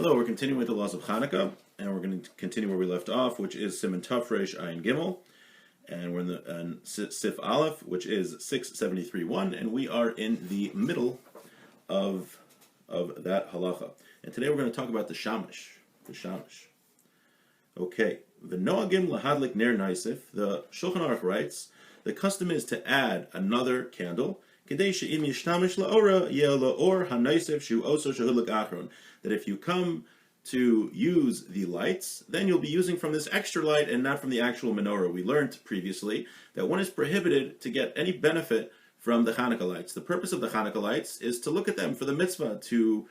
Hello, we're continuing with the laws of Hanukkah, and we're going to continue where we left off, which is Siman Tov Reish Ayin Gimel, and we're in the Sif Aleph, which is 673.1, and we are in the middle of that halacha. And today we're going to talk about the Shamash. The Shamash. Okay, the Noagim Lahadlik Ner Naisif, the Shulchan Aruch writes, the custom is to add another candle, that if you come to use the lights, then you'll be using from this extra light and not from the actual menorah. We learned previously that one is prohibited to get any benefit from the Hanukkah lights. The purpose of the Hanukkah lights is to look at them for the mitzvah, to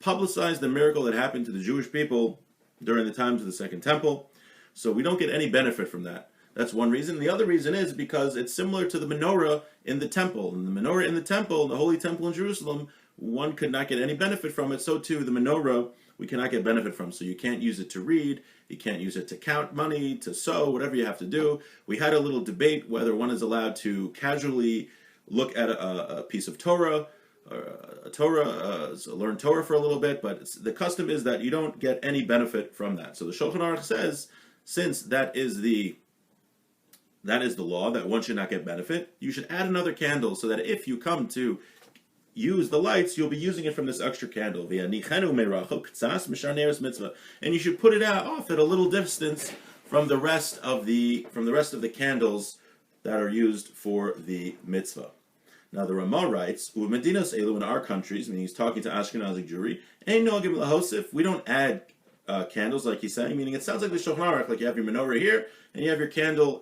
publicize the miracle that happened to the Jewish people during the times of the Second Temple. So we don't get any benefit from that. That's one reason. The other reason is because it's similar to the menorah in the temple. And the menorah in the temple, the Holy Temple in Jerusalem, one could not get any benefit from it. So too, the menorah, we cannot get benefit from. So you can't use it to read, you can't use it to count money, to sew, whatever you have to do. We had a little debate whether one is allowed to casually look at a piece of Torah, learn Torah for a little bit, but the custom is that you don't get any benefit from that. So the Shulchan Aruch says, since that is the law, that one should not get benefit, you should add another candle so that if you come to use the lights, you'll be using it from this extra candle. And you should put it out off at a little distance from the rest of the candles that are used for the mitzvah. Now the Ramah writes, "Umedinas elu, in our countries," meaning he's talking to Ashkenazi Jewry, "Ein nogim lahosif." We don't add candles, like he's saying, meaning it sounds like the Shulchan Aruch, like you have your menorah here and you have your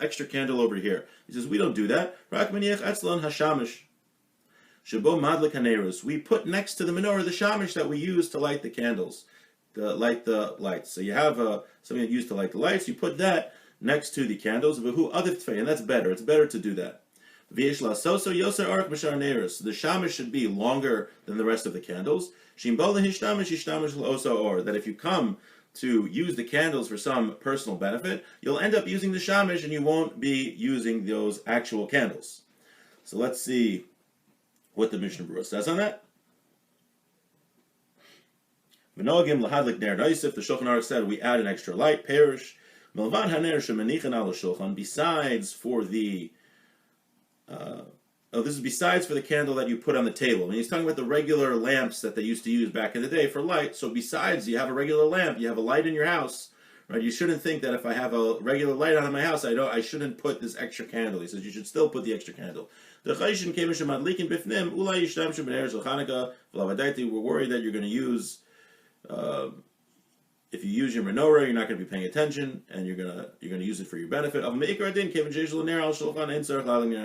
extra candle over here. He says we don't do that. Rak maniach etzlan hashamish shebo madlik hanerus. We put next to the menorah the shamish that we use to light the candles, to light the lights. So you have something that you use to light the lights. You put that next to the candles. And that's better. It's better to do that. The shamish should be longer than the rest of the candles. That if you come to use the candles for some personal benefit, you'll end up using the shamish and you won't be using those actual candles. So let's see what the Mishnah Berurah says on that. The Shulchan Aruch said we add an extra light, perish. Besides for the this is besides for the candle that you put on the table. And he's talking about the regular lamps that they used to use back in the day for light. So besides, you have a regular lamp, you have a light in your house, right? You shouldn't think that if I have a regular light on in my house, I shouldn't put this extra candle. He says you should still put the extra candle. We're worried that you're going to use, if you use your menorah, you're not going to be paying attention, and you're going to use it for your benefit.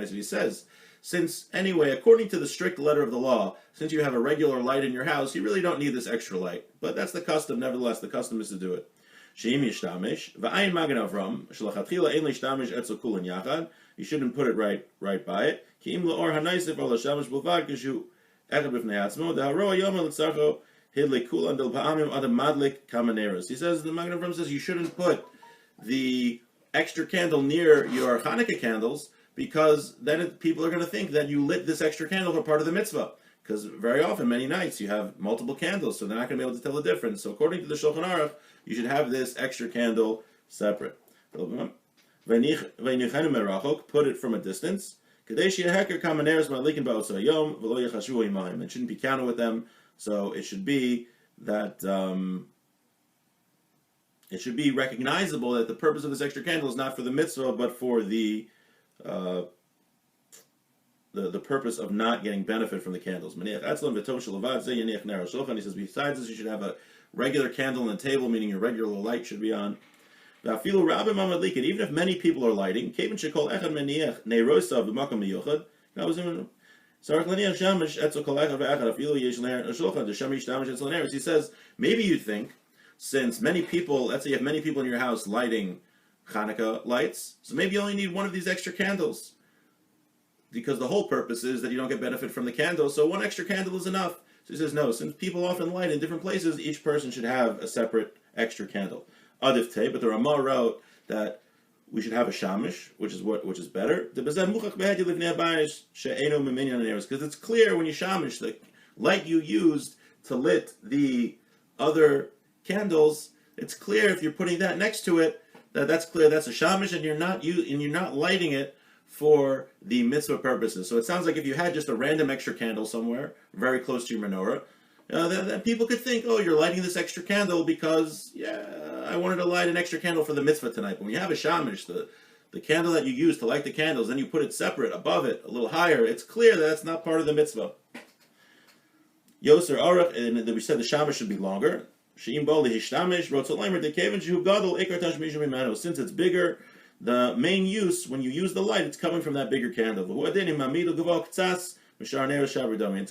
He says, since anyway, according to the strict letter of the law, since you have a regular light in your house, you really don't need this extra light. But that's the custom. Nevertheless, the custom is to do it. You shouldn't put it right by it. He says the Magen Avraham says you shouldn't put the extra candle near your Hanukkah candles, because then people are going to think that you lit this extra candle for part of the mitzvah. Because very often, many nights, you have multiple candles, so they're not going to be able to tell the difference. So according to the Shulchan Aruch, you should have this extra candle separate. Put it from a distance. It shouldn't be counted with them, so it should be that it should be recognizable that the purpose of this extra candle is not for the mitzvah, but for the purpose of not getting benefit from the candles. He says besides this, you should have a regular candle on the table, meaning your regular light should be on. Even if many people are lighting, he says maybe you think, since many people, let's say you have many people in your house lighting Hanukkah lights, so maybe you only need one of these extra candles, because the whole purpose is that you don't get benefit from the candle, so one extra candle is enough. So he says no, since people often light in different places, each person should have a separate extra candle. But the Ramah wrote that we should have a shamish, which is better. Because it's clear when you shamish, the light you used to lit the other candles, it's clear if you're putting that next to it that's clear that's a shamash, and you're not lighting it for the mitzvah purposes. So it sounds like if you had just a random extra candle somewhere very close to your menorah, then people could think, oh, you're lighting this extra candle because, yeah, I wanted to light an extra candle for the mitzvah tonight. But when you have a shamash, the candle that you use to light the candles, then you put it separate, above it, a little higher, it's clear that that's not part of the mitzvah. Yoser Arach, and we said the shamash should be longer. Since it's bigger, the main use, when you use the light, it's coming from that bigger candle. It's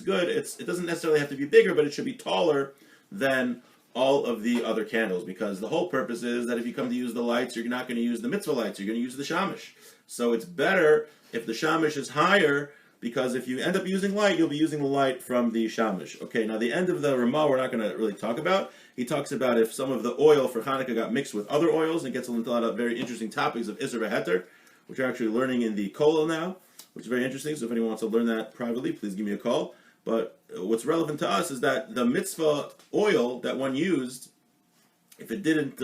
good. It doesn't necessarily have to be bigger, but it should be taller than all of the other candles, because the whole purpose is that if you come to use the lights, you're not going to use the mitzvah lights, you're going to use the shamash. So it's better if the shamash is higher, because if you end up using light, you'll be using the light from the shamash. Okay, now the end of the Ramah we're not going to really talk about. He talks about if some of the oil for Hanukkah got mixed with other oils, and gets into a lot of very interesting topics of Isser v'Heter, which we're actually learning in the Kollel now, which is very interesting. So if anyone wants to learn that privately, please give me a call. But what's relevant to us is that the mitzvah oil that one used, if it didn't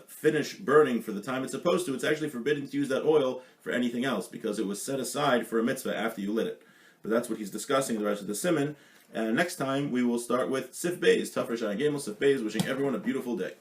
finish burning for the time it's supposed to, it's actually forbidden to use that oil for anything else, because it was set aside for a mitzvah after you lit it. But that's what he's discussing in the rest of the Siman. And next time we will start with Sif Beis, Tafresh Ayin Gimel, Sif Beis, wishing everyone a beautiful day.